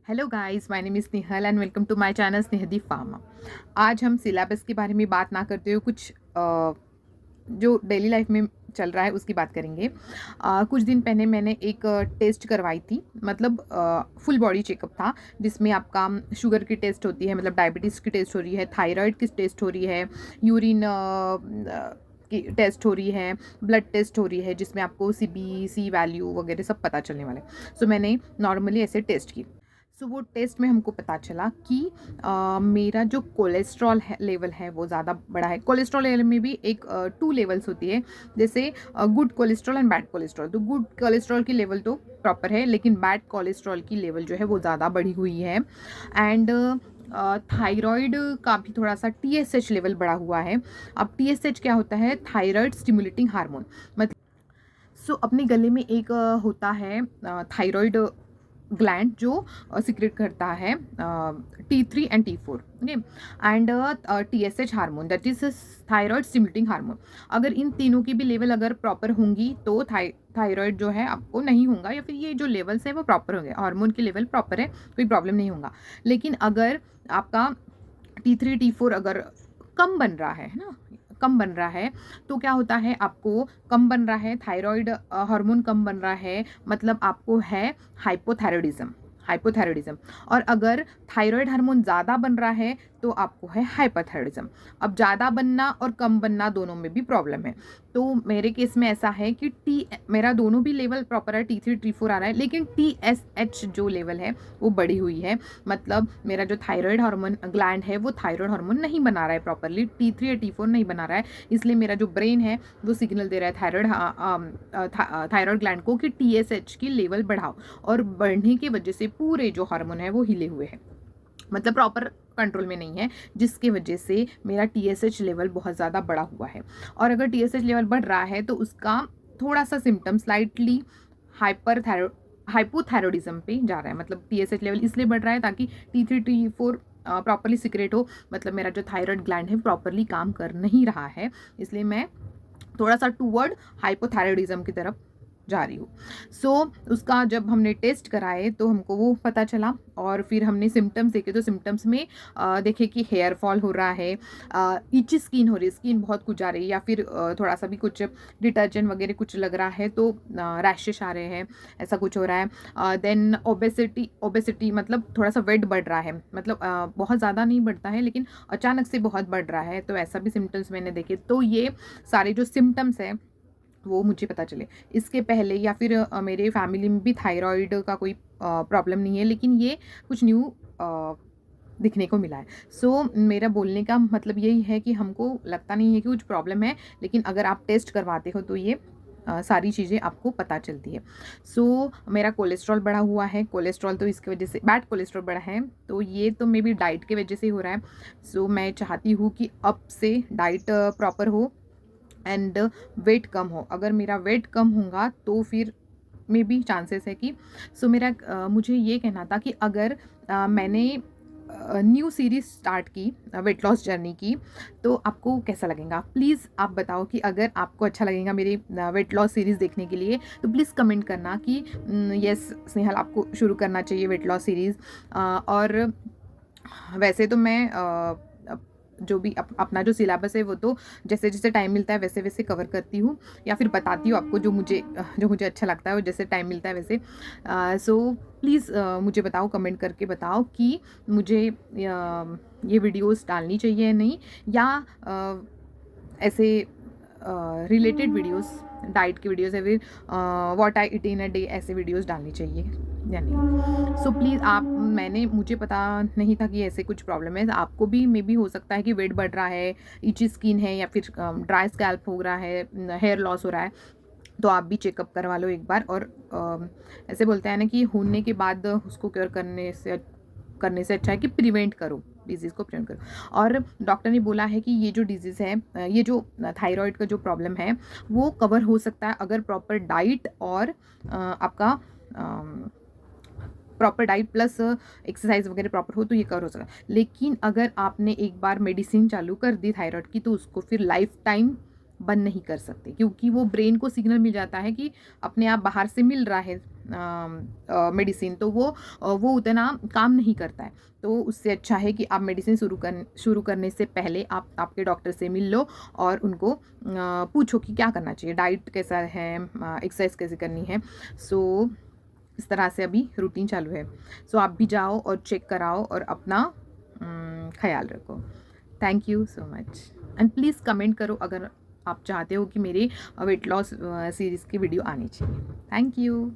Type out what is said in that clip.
Hello guys, my name is Snehal and welcome to my channel स्नेहदी pharma. आज हम syllabus के बारे में बात ना करते हुए कुछ जो डेली लाइफ में चल रहा है उसकी बात करेंगे। कुछ दिन पहले मैंने एक टेस्ट करवाई थी, मतलब फुल बॉडी चेकअप था जिसमें आपका शुगर की टेस्ट होती है, मतलब डायबिटीज़ की टेस्ट हो रही है, थायराइड की टेस्ट हो रही है, यूरिन की टेस्ट हो रही है, ब्लड टेस्ट हो रही है जिसमें आपको सीबीसी वैल्यू वगैरह सब पता चलने वाले। सो मैंने नॉर्मली ऐसे टेस्ट की। सो वो टेस्ट में हमको पता चला कि मेरा जो कोलेस्ट्रॉल है लेवल है वो ज़्यादा बड़ा है। कोलेस्ट्रॉल लेवल में भी एक टू लेवल्स होती है, जैसे good cholesterol and bad cholesterol. तो गुड कोलेस्ट्रॉल की लेवल तो प्रॉपर है, लेकिन बैड कोलेस्ट्रॉल की लेवल जो है वो ज़्यादा बढ़ी हुई है। एंड थायराइड का भी थोड़ा सा टीएसएच लेवल बढ़ा हुआ है। अब टीएसएच क्या होता है? Thyroid stimulating hormone. मतलब अपने गले में एक होता है थायराइड ग्लैंड जो सिक्रेट करता है T3 and T4, okay, and TSH hormone, that is thyroid stimulating hormone. अगर इन तीनों की भी लेवल अगर प्रॉपर होंगी तो थायराइड जो है आपको नहीं होगा, या फिर ये जो लेवल्स है वो प्रॉपर होंगे, हार्मोन की लेवल प्रॉपर है, कोई प्रॉब्लम नहीं होगा। लेकिन अगर आपका T3 T4 अगर कम बन रहा है ना, कम बन रहा है, तो क्या होता है? आपको कम बन रहा है थायराइड हार्मोन, कम बन रहा है, मतलब आपको है हाइपोथायरॉयडिज्म। हाइपोथायरॉयडिज्म। और अगर थायराइड हार्मोन ज़्यादा बन रहा है तो आपको है हाइपरथायरॉयडिज्म। अब ज़्यादा बनना और कम बनना दोनों में भी प्रॉब्लम है। तो मेरे केस में ऐसा है कि मेरा दोनों भी लेवल प्रॉपर है, T3 T4 आ रहा है, लेकिन TSH जो लेवल है वो बढ़ी हुई है। मतलब मेरा जो थायराइड हार्मोन ग्लैंड है वो थायराइड हार्मोन नहीं बना रहा है प्रॉपरली, T3 या T4 नहीं बना रहा है। इसलिए मेरा जो ब्रेन है वो सिग्नल दे रहा है थायराइड ग्लैंड को कि TSH की लेवल बढ़ाओ, और बढ़ने की वजह से पूरे जो हार्मोन है वो हिले हुए हैं, मतलब प्रॉपर कंट्रोल में नहीं है, जिसकी वजह से मेरा TSH लेवल बहुत ज़्यादा बढ़ा हुआ है। और अगर TSH लेवल बढ़ रहा है तो उसका थोड़ा सा सिम्टम स्लाइटली हाइपर हाइपोथायरॉयडिज्म पे जा रहा है। मतलब TSH लेवल इसलिए बढ़ रहा है ताकि T3 T4 प्रॉपरली सिक्रेट हो, मतलब मेरा जो थायराइड ग्लैंड है प्रॉपरली काम कर नहीं रहा है, इसलिए मैं थोड़ा सा टूवर्ड हाइपोथायरॉयडिज्म की तरफ जा रही हूँ। सो उसका जब हमने टेस्ट कराए तो हमको वो पता चला, और फिर हमने सिम्टम्स देखे तो सिम्टम्स में देखे कि हेयर फॉल हो रहा है, इची स्किन हो रही है, स्किन बहुत कुछ आ रही है, या फिर थोड़ा सा भी कुछ डिटर्जेंट वगैरह कुछ लग रहा है तो रैशेस आ रहे हैं, ऐसा कुछ हो रहा है। देन ओबेसिटी, मतलब थोड़ा सा वेट बढ़ रहा है, मतलब बहुत ज़्यादा नहीं बढ़ता है लेकिन अचानक से बहुत बढ़ रहा है, तो ऐसा भी सिम्टम्स मैंने देखे। तो ये सारे जो सिम्टम्स हैं वो मुझे पता चले। इसके पहले या फिर मेरे फैमिली में भी थायराइड का कोई प्रॉब्लम नहीं है, लेकिन ये कुछ न्यू दिखने को मिला है। सो मेरा बोलने का मतलब यही है कि हमको लगता नहीं है कि कुछ प्रॉब्लम है, लेकिन अगर आप टेस्ट करवाते हो तो ये सारी चीज़ें आपको पता चलती है। सो मेरा कोलेस्ट्रॉल बढ़ा हुआ है, कोलेस्ट्रॉल तो इसकी वजह से बैड कोलेस्ट्रॉल बढ़ा है, तो ये तो मे बी डाइट की वजह से हो रहा है। सो मैं चाहती हूँ कि अब से डाइट प्रॉपर हो एंड वेट कम हो। अगर मेरा वेट कम होगा तो फिर मे बी चांसेस है कि मेरा मुझे ये कहना था कि अगर मैंने न्यू सीरीज़ स्टार्ट की वेट लॉस जर्नी की, तो आपको कैसा लगेगा? प्लीज़ आप बताओ कि अगर आपको अच्छा लगेगा मेरी वेट लॉस सीरीज़ देखने के लिए, तो प्लीज़ कमेंट करना कि यस स्नेहल, आपको शुरू करना चाहिए वेट लॉस सीरीज़। और वैसे तो मैं जो भी अपना जो सिलेबस है वो तो जैसे जैसे टाइम मिलता है वैसे वैसे कवर करती हूँ, या फिर बताती हूँ आपको जो मुझे अच्छा लगता है, वो जैसे टाइम मिलता है वैसे। सो प्लीज़ मुझे बताओ, कमेंट करके बताओ कि मुझे ये वीडियोस डालनी चाहिए या नहीं, या ऐसे रिलेटेड वीडियोस, डाइट की वीडियोस या फिर what I eat in a day, ऐसे वीडियोस डालनी चाहिए या नहीं। सो प्लीज़ आप मैंने मुझे पता नहीं था कि ऐसे कुछ प्रॉब्लम है, आपको भी मे बी हो सकता है कि वेट बढ़ रहा है, इची स्किन है, या फिर ड्राई स्कैल्प हो रहा है, हेयर लॉस हो रहा है, तो आप भी चेकअप करवा लो एक बार। और ऐसे बोलते हैं ना कि होने के बाद उसको क्योर करने से अच्छा है कि प्रिवेंट करो, डिजीज़ को प्रिवेंट करो। और डॉक्टर ने बोला है कि ये जो डिजीज़ है, ये जो थायराइड का जो प्रॉब्लम है वो कवर हो सकता है अगर प्रॉपर डाइट और आपका प्रॉपर डाइट प्लस एक्सरसाइज वगैरह प्रॉपर हो तो ये कवर हो सकता है। लेकिन अगर आपने एक बार मेडिसिन चालू कर दी थायराइड की, तो उसको फिर लाइफ टाइम बंद नहीं कर सकते, क्योंकि वो ब्रेन को सिग्नल मिल जाता है कि अपने आप बाहर से मिल रहा है मेडिसिन, तो वो उतना काम नहीं करता है। तो उससे अच्छा है कि आप मेडिसिन शुरू करने से पहले आप आपके डॉक्टर से मिल लो और उनको पूछो कि क्या करना चाहिए, डाइट कैसा है, एक्सरसाइज कैसे करनी है। सो इस तरह से अभी रूटीन चालू है। सो आप भी जाओ और चेक कराओ और अपना ख्याल रखो। Thank you so much and please comment करो अगर आप चाहते हो कि मेरे वेट लॉस सीरीज़ की वीडियो आनी चाहिए। Thank you.